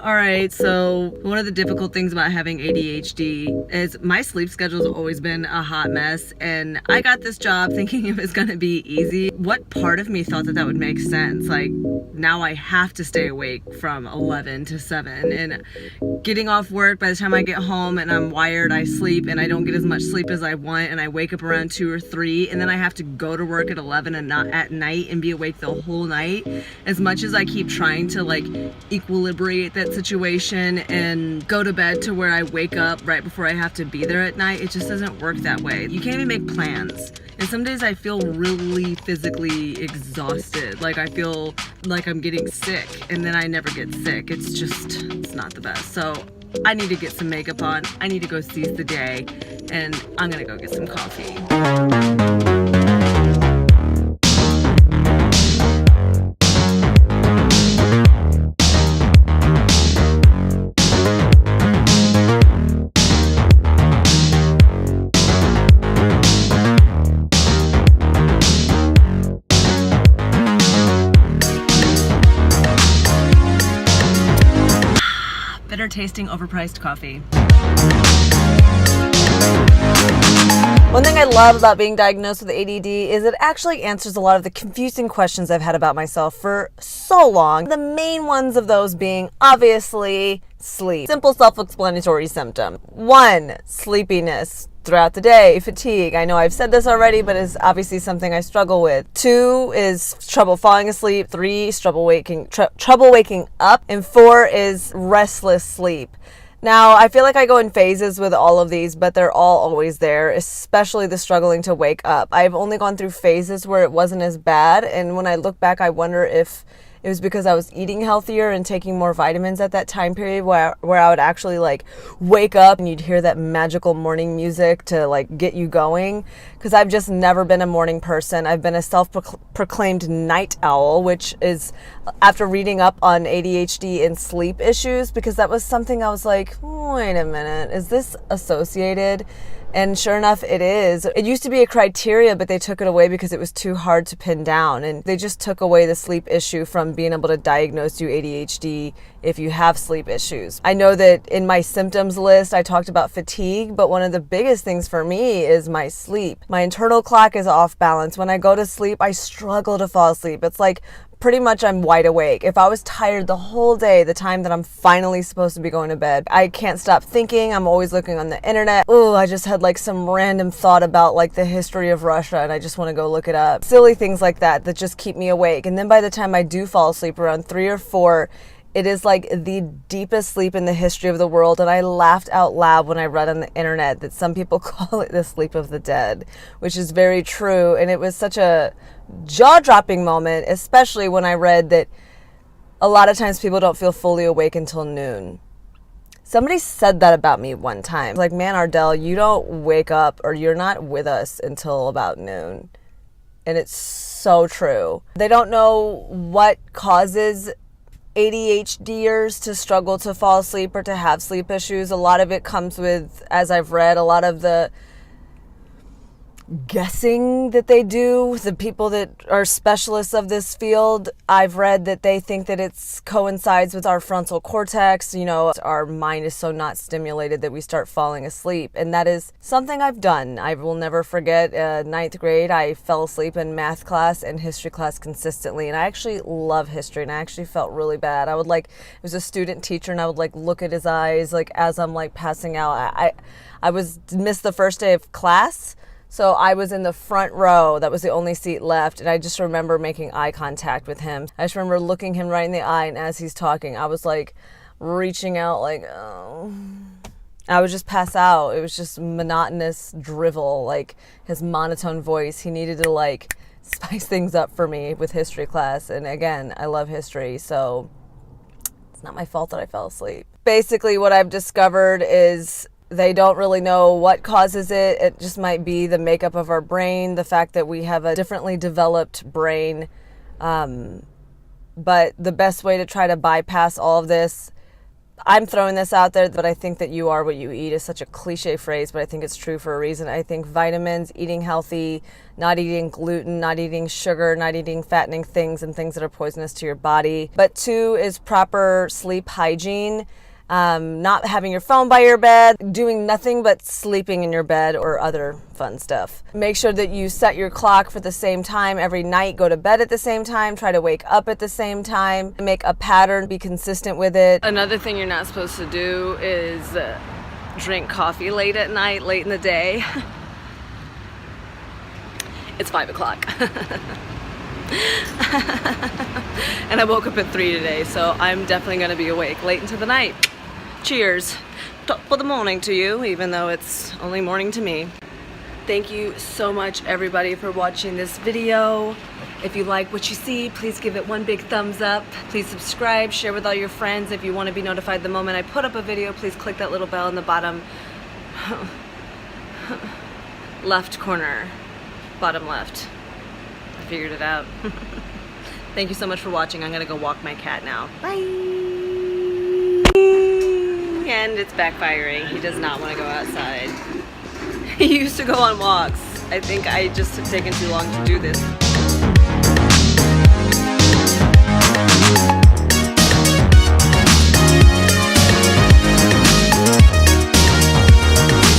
All right, so one of the difficult things about having ADHD is my sleep schedule's always been a hot mess, and I got this job thinking it was gonna be easy. What part of me thought that that would make sense? Like, now I have to stay awake from 11 to 7, and getting off work, by the time I get home and I'm wired, I sleep, and I don't get as much sleep as I want, and I wake up around 2 or 3, and then I have to go to work at 11 and not at night and be awake the whole night. As much as I keep trying to like equilibrate that situation and go to bed to where I wake up right before I have to be there at night, it just doesn't work that way. You can't even make plans. And some days I feel really physically exhausted. Like I feel like I'm getting sick, and then I never get sick. It's not the best. So I need to get some makeup on. I need to go seize the day, and I'm gonna go get some coffee. Bitter tasting overpriced coffee. One thing I love about being diagnosed with ADD is it actually answers a lot of the confusing questions I've had about myself for so long. The main ones of those being obviously sleep. Simple self-explanatory symptom. 1, sleepiness throughout the day, fatigue. I know I've said this already, but it's obviously something I struggle with. 2 is trouble falling asleep. 3 is trouble waking up. And 4 is restless sleep. Now, I feel like I go in phases with all of these, but they're all always there, especially the struggling to wake up. I've only gone through phases where it wasn't as bad, and when I look back, I wonder if it was because I was eating healthier and taking more vitamins at that time period where I would actually like wake up and you'd hear that magical morning music to like get you going. Because I've just never been a morning person. I've been a self-proclaimed night owl, which is after reading up on ADHD and sleep issues, because that was something I was like, wait a minute, is this associated? And sure enough, it is. It used to be a criteria, but they took it away because it was too hard to pin down. And they just took away the sleep issue from being able to diagnose you ADHD if you have sleep issues. I know that in my symptoms list, I talked about fatigue, but one of the biggest things for me is my sleep. My internal clock is off balance. When I go to sleep, I struggle to fall asleep. It's like pretty much I'm wide awake. If I was tired the whole day, the time that I'm finally supposed to be going to bed, I can't stop thinking. I'm always looking on the internet. Oh, I just had like some random thought about like the history of Russia and I just want to go look it up. Silly things like that that just keep me awake. And then by the time I do fall asleep around 3 or 4, it is like the deepest sleep in the history of the world. And I laughed out loud when I read on the internet that some people call it the sleep of the dead, which is very true. And it was such a jaw-dropping moment, especially when I read that a lot of times people don't feel fully awake until noon. Somebody said that about me one time. Like, man, Ardelle, you don't wake up or you're not with us until about noon. And it's so true. They don't know what causes ADHDers to struggle to fall asleep or to have sleep issues. A lot of it comes with, as I've read, a lot of the guessing that they do. The people that are specialists of this field, I've read that they think that it coincides with our frontal cortex. You know, our mind is so not stimulated that we start falling asleep. And that is something I've done. I will never forget, 9th grade, I fell asleep in math class and history class consistently. And I actually love history, and I actually felt really bad. I would it was a student teacher, and I would look at his eyes as I'm passing out. I missed the first day of class. So I was in the front row. That was the only seat left. And I just remember making eye contact with him. I just remember looking him right in the eye. And as he's talking, I was reaching out oh. I would just pass out. It was just monotonous drivel, his monotone voice. He needed to spice things up for me with history class. And again, I love history. So it's not my fault that I fell asleep. Basically, what I've discovered is they don't really know what causes it. It just might be the makeup of our brain, the fact that we have a differently developed brain. But the best way to try to bypass all of this, I'm throwing this out there, but I think that you are what you eat is such a cliche phrase, but I think it's true for a reason. I think vitamins, eating healthy, not eating gluten, not eating sugar, not eating fattening things and things that are poisonous to your body. But 2 is proper sleep hygiene. Not having your phone by your bed, doing nothing but sleeping in your bed or other fun stuff. Make sure that you set your clock for the same time every night, go to bed at the same time, try to wake up at the same time, make a pattern, be consistent with it. Another thing you're not supposed to do is drink coffee late at night, late in the day. It's 5 o'clock. And I woke up at 3 today, so I'm definitely going to be awake late into the night. Cheers. Top of the morning to you, even though it's only morning to me. Thank you so much, everybody, for watching this video. If you like what you see, please give it one big thumbs up. Please subscribe, share with all your friends. If you want to be notified the moment I put up a video, please click that little bell in the bottom left corner. Bottom left. I figured it out. Thank you so much for watching. I'm gonna go walk my cat now. Bye! And it's backfiring. He does not want to go outside. He used to go on walks. I think I just have taken too long to do this.